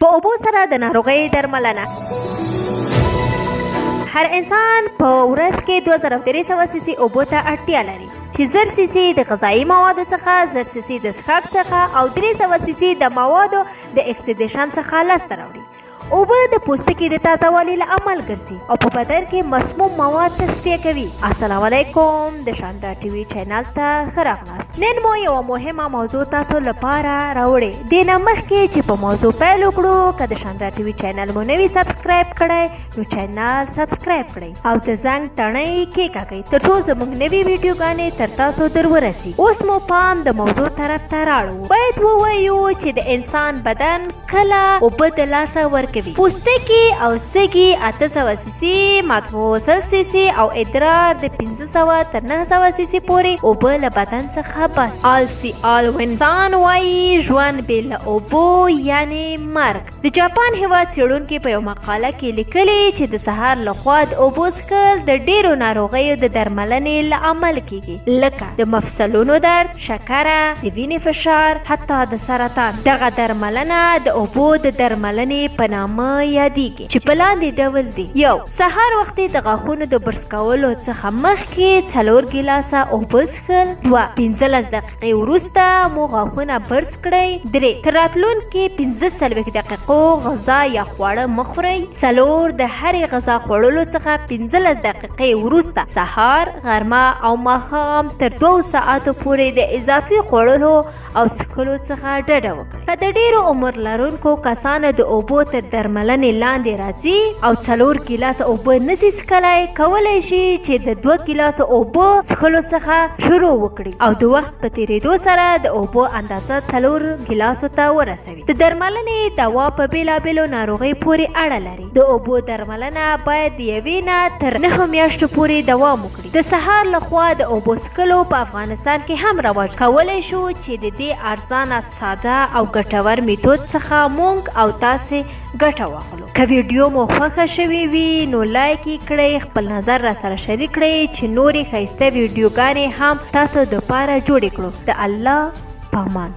په اوبو سره د ناروغۍ درملنه. هر انسان په ورځ کې 2300 سي سي اوبو ته اړتیا لري چې 1000 سي سي د غذایی موادو څخه 1000 سي سي د څښاک څخه او 300 سي سي د موادو د اکسیډیشن څخه لاسته راوړي. اوبه د پوستکي د تازهوالي لامل ګرځي او په بدن کې مسموم مواد تصفیه کوي. السلام علیکم، د شاندار ټي وي چینل ته ښه راغلاست. نن مو یو مهمه موضوع تاسو لپاره راوړې. دې نه مخکې چې په موضوع پیل وکړو، که د شاندار ټي وي چینل مو نوي سبسکرایب کړی نو چینل سبسکرایب کړئ او د زنګ تڼۍ کېکاږئ تر څو زموږ نوي ویډیوګانې تر تاسو در ورسي. اوس مو پام د موضوع طرف ته راړو. باید ووایو چې د انسان بدن کله اوبه د لاسه ورکوي. پوستکی او سږي 800 سي سي، مغز سي سي او ادرار د 500 تر 900 سي سي پورې اوبه له بدن څخه بس. آل سی آل انسان وایي ژوند بې له اوبو یعنی مرګ. د جاپان هېواد څېړونکي په یو مقاله کې لیکلي چې د سهار لخوا د اوبو څښل د ډېرو ناروغیو د درملنې لامل کیږي، لکه د مفصلونو درد، شکره، د وینې فشار، حتی د سرطان. دغه درملنه د اوبو د درملنې په نامه یادېږي چې په لاندې ډول دي: 1. سهار وختي د غاښونو د برس کولو څخه مخکې 4 ګیلاسه اوبه څښل. 2. 15 دقیقې وروسته مو غاښونه برس کړئ. 3. تر راتلونکي 45 دقیقو غذا یا خواړه مه خورئ. 4. د هرې غذا خوړلو څخه 15 دقیقې وروسته سهار، غرمه او ماښام تر 2 ساعتو پورې د اضافي خوړلو او څښلو څخه ډډه وکړئ. که د ډېرو عمر لرونکو کسانو د اوبو تر درملنې لاندې راځي او 4 ګیلاسه اوبه نشي څښلی، کولی شي چې د 2 ګیلاسه اوبه څښلو څخه شروع وکړي او د وخت په تېرېدو سره د اوبو اندازه 4 ګیلاسو ته ورسوي. د درملنې دوا په بېلابېلو ناروغۍ پورې اړه لري. د اوبو درملنه باید د 1 نه تر 9 میاشتو پورې دوام وکړي. د سهار لخوا د اوبو څښلو په افغانستان کې هم رواج. کولی شو چې د دې ارزانه، ساده او ګټور میتود څخه مونږ او تاسې ګټه واخلو. که ویډیو مو خوښه شوې وي نو لایک یې کړئ، خپل نظر راسره شریک کړئ چې نورې ښایسته ویډیوګانې هم تاسو دپاره جوړې کړو. د الله په امان.